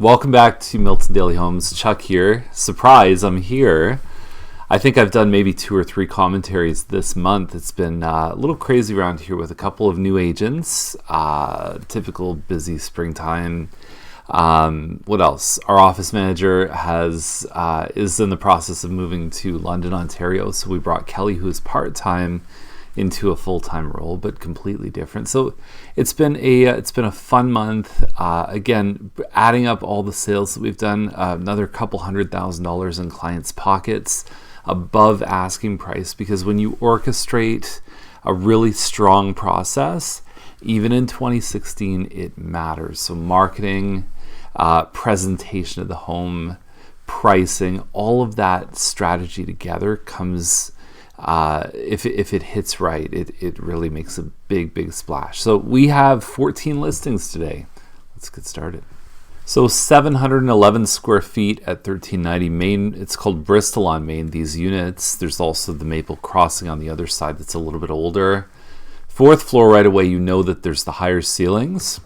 Welcome back to Milton Daily Homes. Chuck here. Surprise, I'm here. I think I've done maybe 2 or 3 commentaries this month. It's been a little crazy around here with a couple of new agents. Typical busy springtime. What else? Our office manager is in the process of moving to London, Ontario. So we brought Kelly, who is part-time, into a full-time role, but completely different. So it's been a fun month. Again, adding up all the sales that we've done, another couple $100,000 in clients' pockets above asking price, because when you orchestrate a really strong process, even in 2016, it matters. So marketing, presentation of the home, pricing, all of that strategy together comes, if it hits right, it really makes a big splash. So we have 14 listings today. Let's get started. So 711 square feet at 1390 Main. It's called Bristol on Main, these units. There's also the Maple Crossing on the other side that's a little bit older. 4th floor right away, you know that there's the higher ceilings.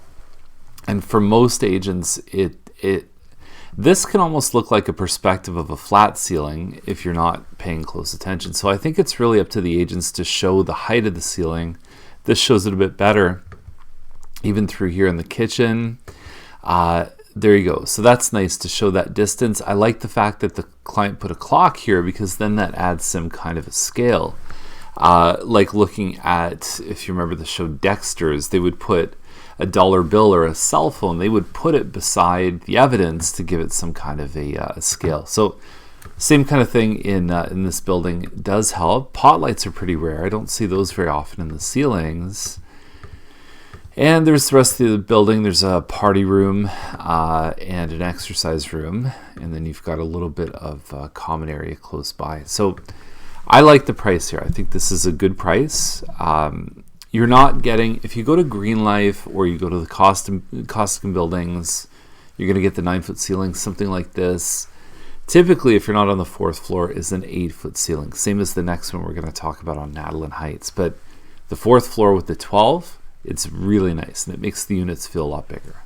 And for most agents, this can almost look like a perspective of a flat ceiling if you're not paying close attention. So I think it's really up to the agents to show the height of the ceiling. This shows it a bit better, even through here in the kitchen. There you go. So that's nice to show that distance. I like the fact that the client put a clock here, because then that adds some kind of a scale. Like looking at, if you remember the show Dexter's, they would put a dollar bill or a cell phone, they would put it beside the evidence to give it some kind of a scale. So same kind of thing in this building does help. Pot lights are pretty rare. I don't see those very often in the ceilings. And there's the rest of the building. There's a party room and an exercise room. And then you've got a little bit of common area close by. So I like the price here. I think this is a good price. You're not getting, if you go to Green Life or you go to the Costigan buildings, you're going to get the 9-foot ceiling, something like this. Typically, if you're not on the 4th floor, is an 8-foot ceiling. Same as the next one we're going to talk about on Madeline Heights. But the 4th floor with the 12, it's really nice, and it makes the units feel a lot bigger.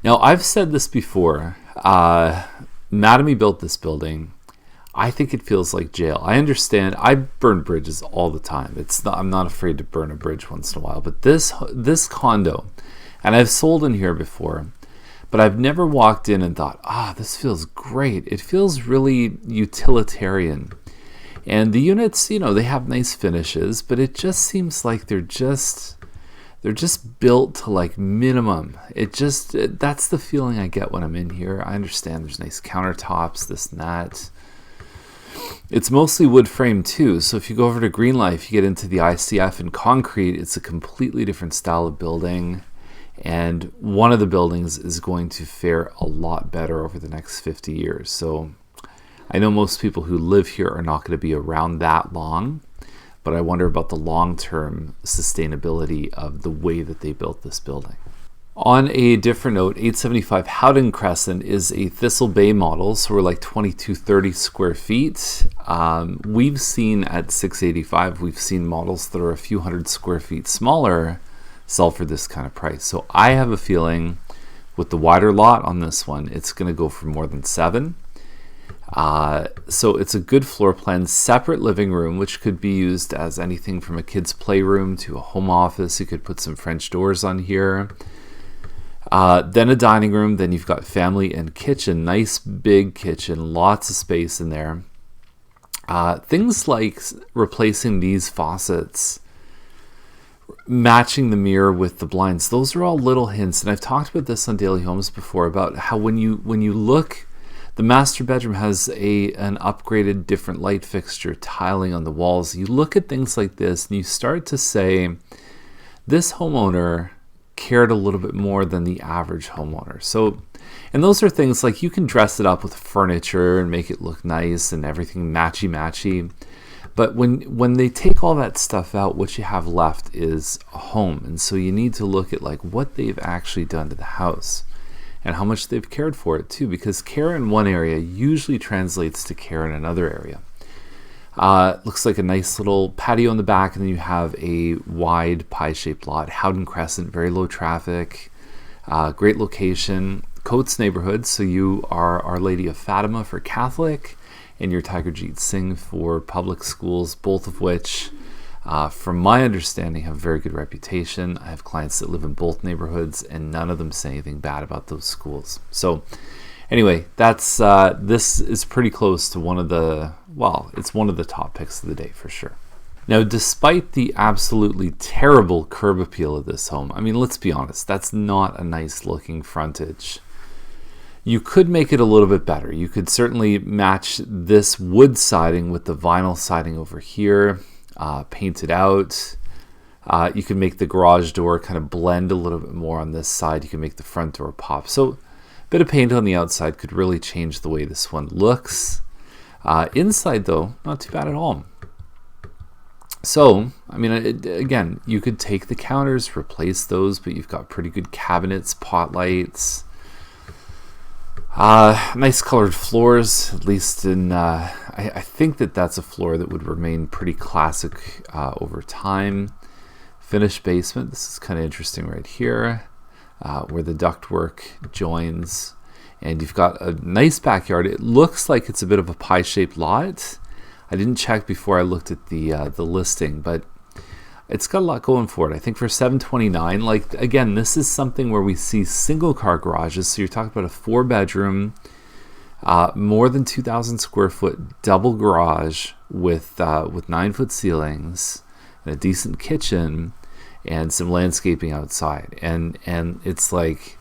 Now, I've said this before. Mattamy built this building. I think it feels like jail. I understand. I burn bridges all the time. I'm not afraid to burn a bridge once in a while. But this condo, and I've sold in here before, but I've never walked in and thought, this feels great. It feels really utilitarian. And the units, they have nice finishes, but it just seems like they're just built to like minimum. That's the feeling I get when I'm in here. I understand there's nice countertops, this and that. It's mostly wood frame too, so if you go over to Green Life, you get into the ICF and concrete. It's a completely different style of building, and one of the buildings is going to fare a lot better over the next 50 years. So I know most people who live here are not going to be around that long, but I wonder about the long-term sustainability of the way that they built this building. On a different note, 875 Howden Crescent is a Thistle Bay model, so we're like 2230 square feet. We've seen at 685, we've seen models that are a few hundred square feet smaller sell for this kind of price. So I have a feeling with the wider lot on this one, it's going to go for more than 7. So it's a good floor plan, separate living room, which could be used as anything from a kid's playroom to a home office. You could put some French doors on here. Then a dining room, then you've got family and kitchen, nice big kitchen, lots of space in there. Things like replacing these faucets, matching the mirror with the blinds, those are all little hints. And I've talked about this on Daily Homes before, about how when you look, the master bedroom has an upgraded different light fixture, tiling on the walls. You look at things like this and you start to say, this homeowner cared a little bit more than the average homeowner. So, and those are things like you can dress it up with furniture and make it look nice and everything matchy. But when they take all that stuff out, what you have left is a home. And so you need to look at like what they've actually done to the house and how much they've cared for it too, because care in one area usually translates to care in another area. Looks like a nice little patio in the back, and then you have a wide pie-shaped lot. Howden Crescent, very low traffic, great location, Coates neighborhood, so you are Our Lady of Fatima for Catholic, and your Tiger Jeet Singh for public schools, both of which, from my understanding, have a very good reputation. I have clients that live in both neighborhoods, and none of them say anything bad about those schools. So anyway, that's this is pretty close to one of the top picks of the day for sure. Now, despite the absolutely terrible curb appeal of this home, I mean, let's be honest, that's not a nice looking frontage. You could make it a little bit better. You could certainly match this wood siding with the vinyl siding over here, paint it out. You can make the garage door kind of blend a little bit more on this side. You can make the front door pop. So a bit of paint on the outside could really change the way this one looks. Inside, though, not too bad at all. So, I mean, again, you could take the counters, replace those, but you've got pretty good cabinets, pot lights, nice colored floors, at least in, I think that's a floor that would remain pretty classic over time. Finished basement, this is kind of interesting right here, where the ductwork joins, and you've got a nice backyard. It looks like it's a bit of a pie-shaped lot. I didn't check before I looked at the listing, but it's got a lot going for it. I think for $729, like, again, this is something where we see single car garages. So you're talking about a 4-bedroom, more than 2,000 square foot double garage with 9-foot ceilings and a decent kitchen and some landscaping outside. And it's like,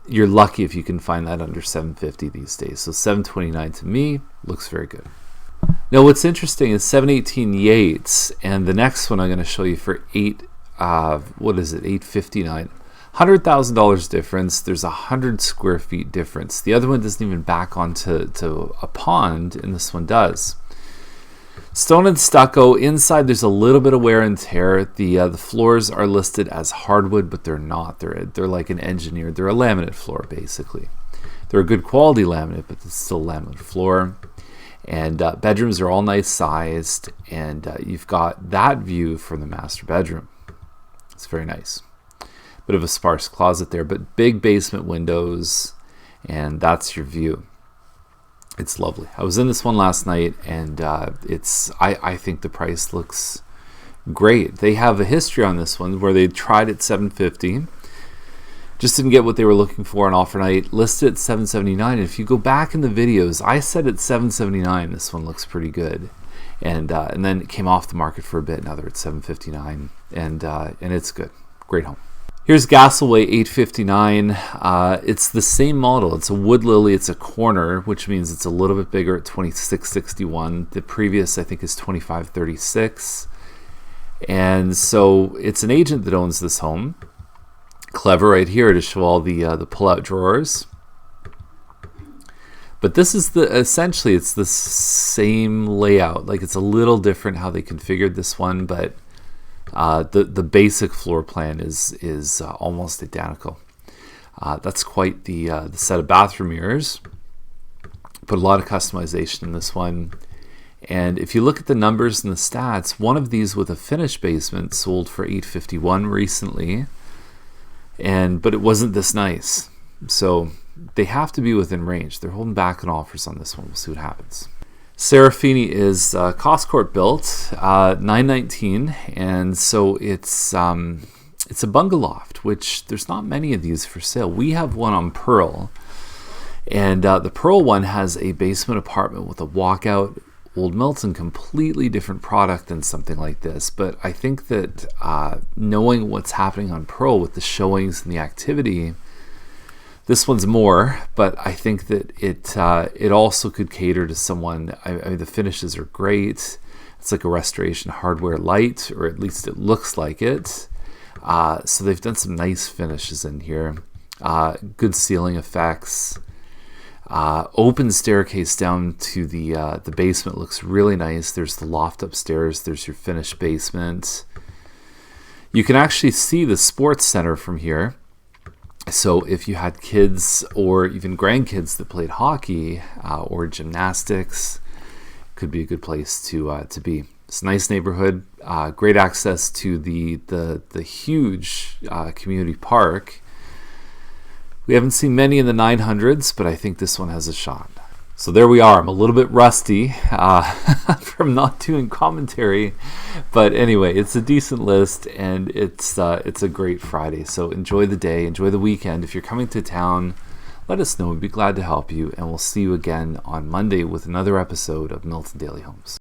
you're lucky if you can find that under $750 these days. So $729 to me looks very good. Now, what's interesting is 718 Yates, and the next one I'm going to show you for $859, $100,000 difference. There's 100 square feet difference. The other one doesn't even back onto a pond, and this one does. Stone and stucco. Inside, there's a little bit of wear and tear. The floors are listed as hardwood, but they're not. They're like an engineered. They're a laminate floor, basically. They're a good quality laminate, but it's still a laminate floor. And bedrooms are all nice sized, and you've got that view from the master bedroom. It's very nice. Bit of a sparse closet there, but big basement windows, and that's your view. It's lovely. I was in this one last night, and I think the price looks great. They have a history on this one where they tried at $750. Just didn't get what they were looking for on offer night, listed at $779. And if you go back in the videos, I said at $779 this one looks pretty good, and then it came off the market for a bit. Now they're at $759, and it's good. Great home. Here's Gastleway 859. It's the same model. It's a wood lily. It's a corner, which means it's a little bit bigger at 2661. The previous, I think, is 2536, and so it's an agent that owns this home. Clever right here to show all the pull-out drawers. But this is essentially it's the same layout. Like, it's a little different how they configured this one, but the basic floor plan is almost identical. That's quite the set of bathroom mirrors. Put a lot of customization in this one. And if you look at the numbers and the stats, one of these with a finished basement sold for $851 recently. But it wasn't this nice, so they have to be within range. They're holding back on offers on this one. We'll see what happens. Serafini is Coscourt built, 919, and so it's a bungalow, which there's not many of these for sale. We have one on Pearl, and the Pearl one has a basement apartment with a walkout. Old Milton, completely different product than something like this, but I think that knowing what's happening on Pearl with the showings and the activity, this one's more, but I think that it also could cater to someone. I mean, the finishes are great. It's like a restoration hardware light, or at least it looks like it. So they've done some nice finishes in here. Good ceiling effects. Open staircase down to the basement looks really nice. There's the loft upstairs. There's your finished basement. You can actually see the sports center from here. So if you had kids or even grandkids that played hockey or gymnastics, could be a good place to be. It's a nice neighborhood. Great access to the huge community park. We haven't seen many in the 900s, but I think this one has a shot. So there we are. I'm a little bit rusty from not doing commentary, but anyway, it's a decent list, and it's a great Friday. So enjoy the day, enjoy the weekend. If you're coming to town, let us know. We'd be glad to help you, and we'll see you again on Monday with another episode of Milton Daily Homes.